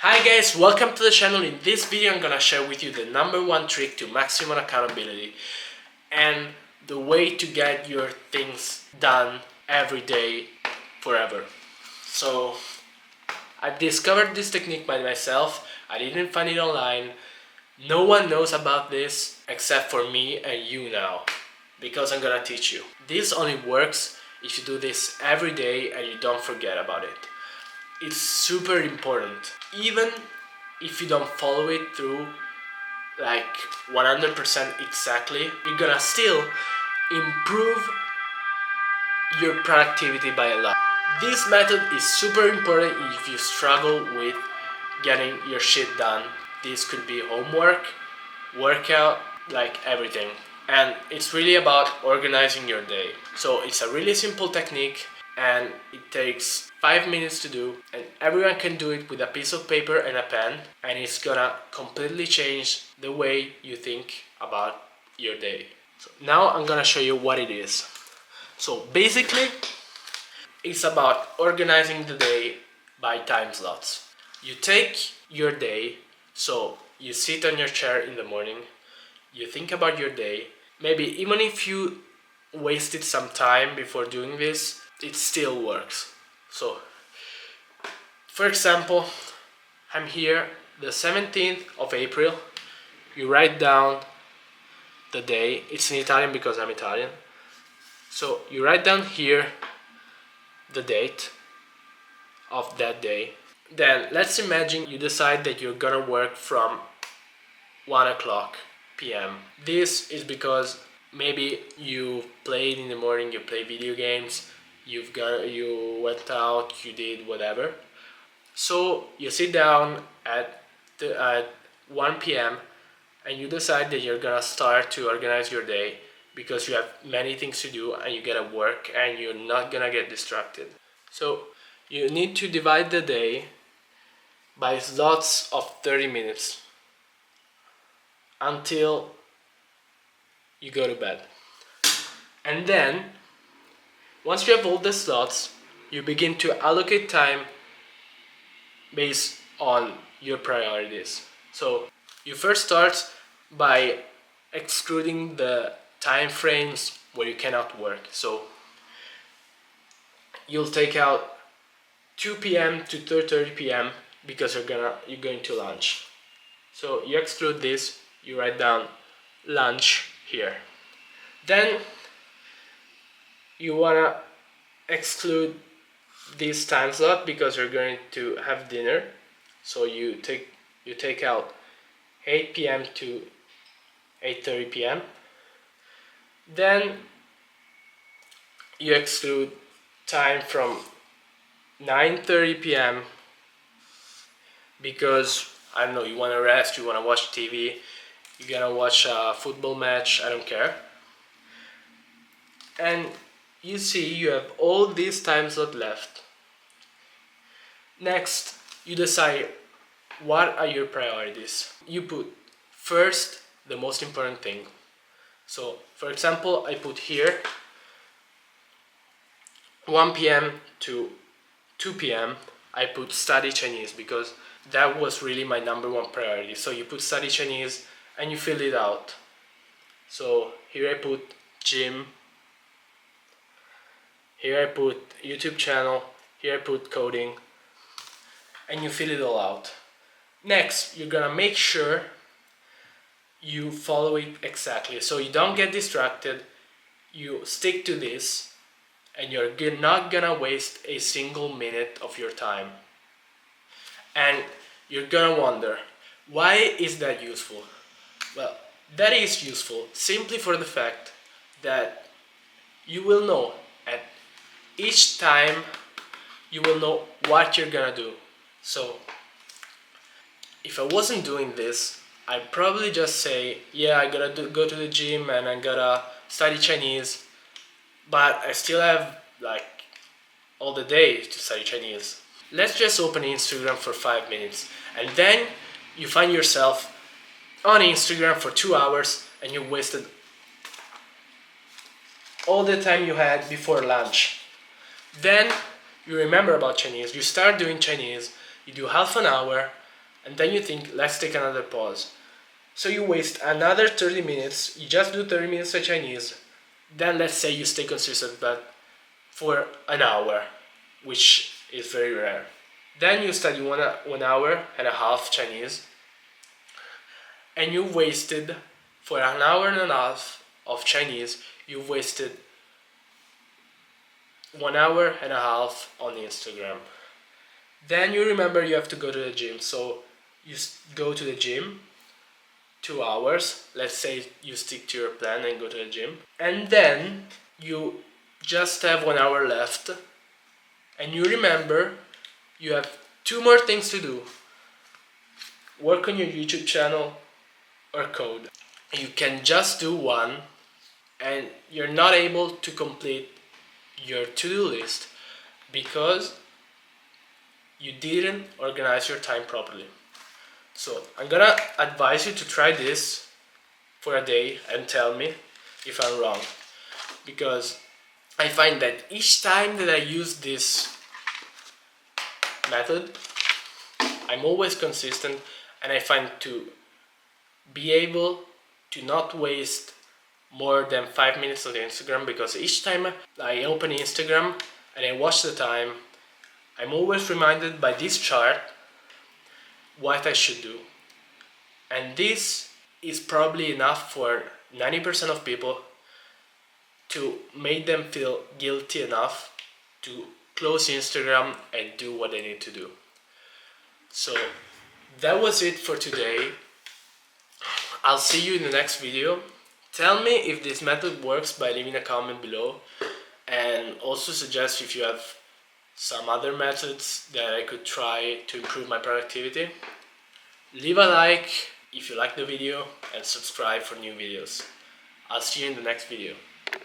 Hi guys, welcome to the channel. In this video I'm gonna share with you the number one trick to maximum accountability and the way to get your things done every day forever. So I discovered this technique by myself. I didn't find it online. No one knows about this except for me and you now, because I'm gonna teach you. This only works if you do this every day and you don't forget about it. It's super important. Even if you don't follow it through like 100% exactly, you're gonna still improve your productivity by a lot. This method is super important if you struggle with getting your shit done. This could be homework, workout, like everything. And it's really about organizing your day. So it's a really simple technique and it takes 5 minutes to do, and everyone can do it with a piece of paper and a pen, and it's gonna completely change the way you think about your day. So now I'm gonna show you what it is. So basically it's about organizing the day by time slots. You take your day, so you sit on your chair in the morning, you think about your day. Maybe even if you wasted some time before doing this, it still works. So, for example, I'm here the 17th of April. You write down the day. It's in Italian because I'm Italian. So you write down here the date of that day. Then let's imagine you decide that you're gonna work from 1 o'clock p.m. This is because maybe you played in the morning, you play video games, you went out, you did whatever. So you sit down at 1 p.m. and you decide that you're gonna start to organize your day because you have many things to do and you gotta work and you're not gonna get distracted. So you need to divide the day by slots of 30 minutes until you go to bed. And then, once you have all the slots, you begin to allocate time based on your priorities. So you first start by excluding the time frames where you cannot work. So you'll take out 2 p.m. to 3:30 p.m. because you're going to lunch. So you exclude this, you write down lunch here. Then you wanna exclude this time slot because you're going to have dinner. So you take out 8 p.m. to 8:30 p.m. Then you exclude time from 9:30 p.m. because I don't know, you want to rest, you want to watch TV, you're gonna watch a football match, I don't care. And you see you have all these time slot left. Next, you decide what are your priorities. You put first the most important thing. So, for example, I put here 1 p.m. to 2 p.m. I put study Chinese because that was really my number one priority. So you put study Chinese and you fill it out. So here I put gym, here I put YouTube channel, here I put coding, and you fill it all out. Next, you're gonna make sure you follow it exactly so you don't get distracted. You stick to this and you're not gonna waste a single minute of your time. And you're gonna wonder, why is that useful? Well, that is useful simply for the fact that you will know at each time you will know what you're gonna do. So if I wasn't doing this, I'd probably just say, yeah, I gotta go to the gym and I gotta study Chinese, but I still have like all the day to study Chinese. Let's just open Instagram for 5 minutes and then you find yourself on Instagram for 2 hours and you wasted all the time you had before lunch. Then you remember about Chinese, you start doing Chinese, you do half an hour, and then you think, let's take another pause. So you waste another 30 minutes, you just do 30 minutes of Chinese, then let's say you stay consistent but for an hour, which is very rare. Then you study 1 hour and a half Chinese, and you wasted, for an hour and a half of Chinese, you wasted 1 hour and a half on Instagram. Then you remember you have to go to the gym, so you go to the gym 2 hours. Let's say you stick to your plan and go to the gym, and then you just have 1 hour left, and you remember you have 2 more things to do: work on your YouTube channel or code. You can just do one, and you're not able to complete your to-do list because you didn't organize your time properly. So I'm gonna advise you to try this for a day and tell me if I'm wrong, because I find that each time that I use this method, I'm always consistent, and I find to be able to not waste more than 5 minutes on Instagram, because each time I open Instagram and I watch the time, I'm always reminded by this chart what I should do. And this is probably enough for 90% of people to make them feel guilty enough to close Instagram and do what they need to do. So that was it for today. I'll see you in the next video. Tell me if this method works by leaving a comment below, and also suggest if you have some other methods that I could try to improve my productivity. Leave a like if you like the video and subscribe for new videos. I'll see you in the next video.